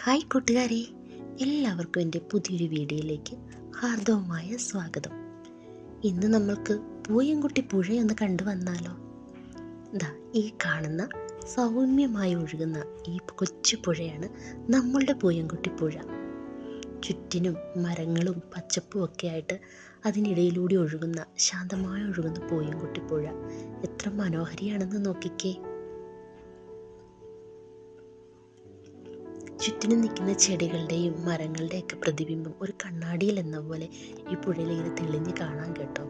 Hi കൂട്ടുകാരെ, എല്ലാവർക്കും എൻ്റെ പുതിയൊരു വീഡിയോയിലേക്ക് ഹാർദവമായ സ്വാഗതം. ഇന്ന് നമ്മൾക്ക് പൂയംകുട്ടി പുഴയൊന്ന് കണ്ടു വന്നാലോ? ഈ കാണുന്ന സൗമ്യമായി ഒഴുകുന്ന ഈ കൊച്ചു പുഴയാണ് നമ്മളുടെ പൂയംകുട്ടി പുഴ. ചുറ്റിനും മരങ്ങളും പച്ചപ്പും ഒക്കെ ആയിട്ട് അതിനിടയിലൂടെ ഒഴുകുന്ന ശാന്തമായി ഒഴുകുന്ന പൂയംകുട്ടി പുഴ എത്ര മനോഹരിയാണെന്ന് നോക്കിക്കേ. ചുറ്റിനും നിൽക്കുന്ന ചെടികളുടെയും മരങ്ങളുടെയൊക്കെ പ്രതിബിംബം ഒരു കണ്ണാടിയിൽ എന്ന പോലെ ഈ പുഴയിൽ ഇങ്ങനെ തെളിഞ്ഞ് കാണാൻ കേട്ടോ.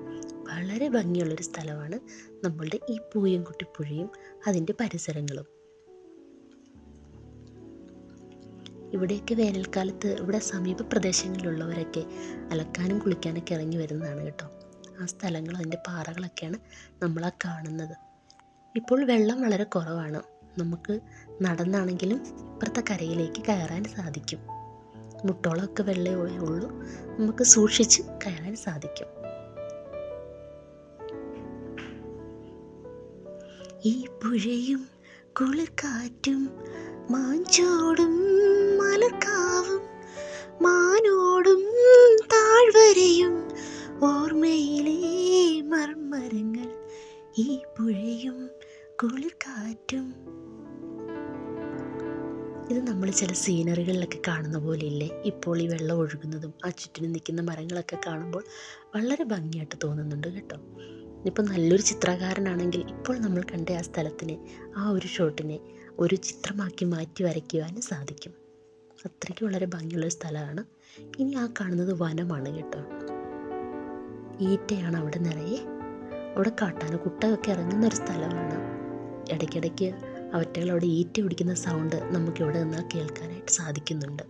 വളരെ ഭംഗിയുള്ളൊരു സ്ഥലമാണ് നമ്മളുടെ ഈ പൂയംകുട്ടി പുഴയും അതിൻ്റെ പരിസരങ്ങളും. ഇവിടെയൊക്കെ വേനൽക്കാലത്ത് ഇവിടെ സമീപ പ്രദേശങ്ങളിലുള്ളവരൊക്കെ അലക്കാനും കുളിക്കാനൊക്കെ ഇറങ്ങി വരുന്നതാണ് കേട്ടോ. ആ സ്ഥലങ്ങളും അതിൻ്റെ പാറകളൊക്കെയാണ് നമ്മളാ കാണുന്നത്. ഇപ്പോൾ വെള്ളം വളരെ കുറവാണ്. നമുക്ക് നടന്നാണെങ്കിലും ഇപ്പുറത്തെ കരയിലേക്ക് കയറാൻ സാധിക്കും. മുട്ടോളമൊക്കെ വെള്ളമേ ഉള്ളൂ, നമുക്ക് സൂക്ഷിച്ച് കയറാൻ സാധിക്കും. ഈ പുഴയും കുളിർക്കാറ്റും മാഞ്ചോടും മലർക്കാവും മാനോടും താഴ്വരയും ഓർമ്മയിലെ മർമരങ്ങൾ. ഈ പുഴയും കുളിർക്കാറ്റും. ഇത് നമ്മൾ ചില സീനറികളിലൊക്കെ കാണുന്ന പോലെ ഇല്ലേ? ഇപ്പോൾ ഈ വെള്ളം ഒഴുകുന്നതും ആ ചുറ്റിനും നിൽക്കുന്ന മരങ്ങളൊക്കെ കാണുമ്പോൾ വളരെ ഭംഗിയായിട്ട് തോന്നുന്നുണ്ട് കേട്ടോ. ഇപ്പോൾ നല്ലൊരു ചിത്രകാരനാണെങ്കിൽ ഇപ്പോൾ നമ്മൾ കണ്ട ആ സ്ഥലത്തിനെ, ആ ഒരു ഷോട്ടിനെ ഒരു ചിത്രമാക്കി മാറ്റി വരയ്ക്കുവാനും സാധിക്കും. അത്രയ്ക്ക് വളരെ ഭംഗിയുള്ളൊരു സ്ഥലമാണ്. ഇനി ആ കാണുന്നത് വനമാണ് കേട്ടോ. ഈറ്റയാണ് അവിടെ നിറയെ. അവിടെ കാട്ടാനക്കുട്ടയൊക്കെ ഇറങ്ങുന്നൊരു സ്ഥലമാണ്. ഇടയ്ക്കിടയ്ക്ക് അവറ്റകൾ അവിടെ ഈറ്റ പിടിക്കുന്ന സൗണ്ട് നമുക്കിവിടെ നിന്നാൽ കേൾക്കാനായിട്ട് സാധിക്കുന്നുണ്ട്.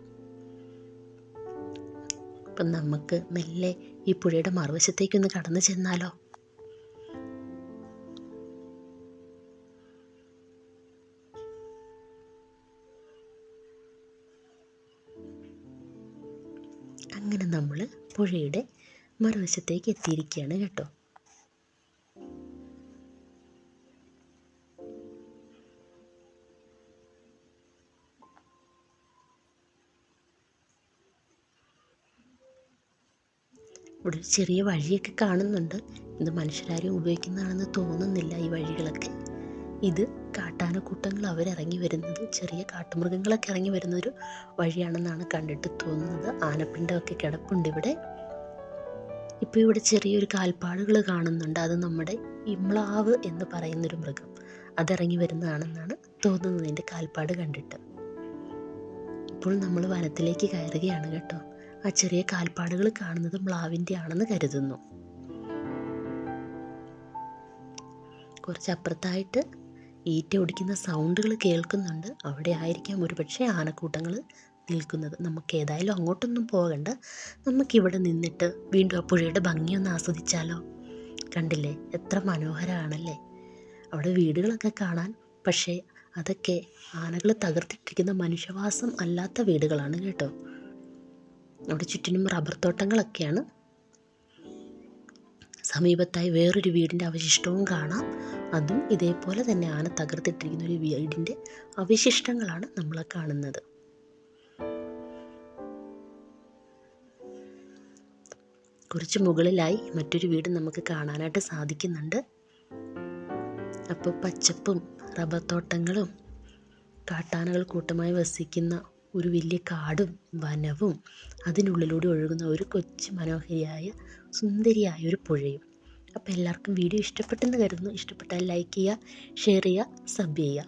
അപ്പം നമുക്ക് മെല്ലെ ഈ പുഴയുടെ മറുവശത്തേക്കൊന്ന് കടന്നു ചെന്നാലോ? അങ്ങനെ നമ്മൾ പുഴയുടെ മറുവശത്തേക്ക് എത്തിയിരിക്കുകയാണ് കേട്ടോ. ഇവിടെ ഒരു ചെറിയ വഴിയൊക്കെ കാണുന്നുണ്ട്. ഇത് മനുഷ്യരാരും ഉപയോഗിക്കുന്നതാണെന്ന് തോന്നുന്നില്ല ഈ വഴികളൊക്കെ. ഇത് കാട്ടാനക്കൂട്ടങ്ങൾ അവരിറങ്ങി വരുന്നത്, ചെറിയ കാട്ടുമൃഗങ്ങളൊക്കെ ഇറങ്ങി വരുന്നൊരു വഴിയാണെന്നാണ് കണ്ടിട്ട് തോന്നുന്നത്. ആനപ്പിണ്ടമൊക്കെ കിടപ്പുണ്ട് ഇവിടെ. ഇപ്പോൾ ഇവിടെ ചെറിയൊരു കാൽപ്പാടുകൾ കാണുന്നുണ്ട്. അത് നമ്മുടെ ഇമ്ലാവ് എന്ന് പറയുന്നൊരു മൃഗം അതിറങ്ങി വരുന്നതാണെന്നാണ് തോന്നുന്നത് ഇതിൻ്റെ കാൽപ്പാട് കണ്ടിട്ട്. ഇപ്പോൾ നമ്മൾ വനത്തിലേക്ക് കയറുകയാണ് കേട്ടോ. ആ ചെറിയ കാൽപ്പാടുകൾ കാണുന്നത് മ്ലാവിൻ്റെ ആണെന്ന് കരുതുന്നു. കുറച്ചപ്പുറത്തായിട്ട് ഈറ്റ ഓടിക്കുന്ന സൗണ്ടുകൾ കേൾക്കുന്നുണ്ട്. അവിടെ ആയിരിക്കാം ഒരുപക്ഷെ ആനക്കൂട്ടങ്ങൾ നിൽക്കുന്നത്. നമുക്ക് ഏതായാലും അങ്ങോട്ടൊന്നും പോകണ്ട. നമുക്കിവിടെ നിന്നിട്ട് വീണ്ടും ആ പുഴയുടെ ഭംഗിയൊന്ന് ആസ്വദിച്ചാലോ? കണ്ടില്ലേ, എത്ര മനോഹരമാണല്ലേ? അവിടെ വീടുകളൊക്കെ കാണാൻ, പക്ഷേ അതൊക്കെ ആനകൾ തകർത്തിട്ടിരിക്കുന്ന മനുഷ്യവാസം അല്ലാത്ത വീടുകളാണ് കേട്ടോ. അവിടെ ചുറ്റിനും റബ്ബർ തോട്ടങ്ങളൊക്കെയാണ്. സമീപത്തായി വേറൊരു വീടിൻ്റെ അവശിഷ്ടവും കാണാം. അതും ഇതേപോലെ തന്നെ ആന തകർത്തിട്ടിരിക്കുന്ന ഒരു വീടിൻ്റെ അവശിഷ്ടങ്ങളാണ് നമ്മൾ കാണുന്നത്. കുറച്ച് മുകളിലായി മറ്റൊരു വീട് നമുക്ക് കാണാനായിട്ട് സാധിക്കുന്നുണ്ട്. അപ്പോൾ പച്ചപ്പും റബ്ബർ തോട്ടങ്ങളും കാട്ടാനകൾ കൂട്ടമായി വസിക്കുന്ന ഒരു വലിയ കാടും വനവും അതിനുള്ളിലൂടെ ഒഴുകുന്ന ഒരു കൊച്ചു മനോഹരിയായ സുന്ദരിയായ ഒരു പുഴയും. അപ്പോൾ എല്ലാവർക്കും വീഡിയോ ഇഷ്ടപ്പെട്ടെന്ന് കരുതുന്നു. ഇഷ്ടപ്പെട്ടാൽ ലൈക്ക് ചെയ്യുക, ഷെയർ ചെയ്യുക, സബ് ചെയ്യുക.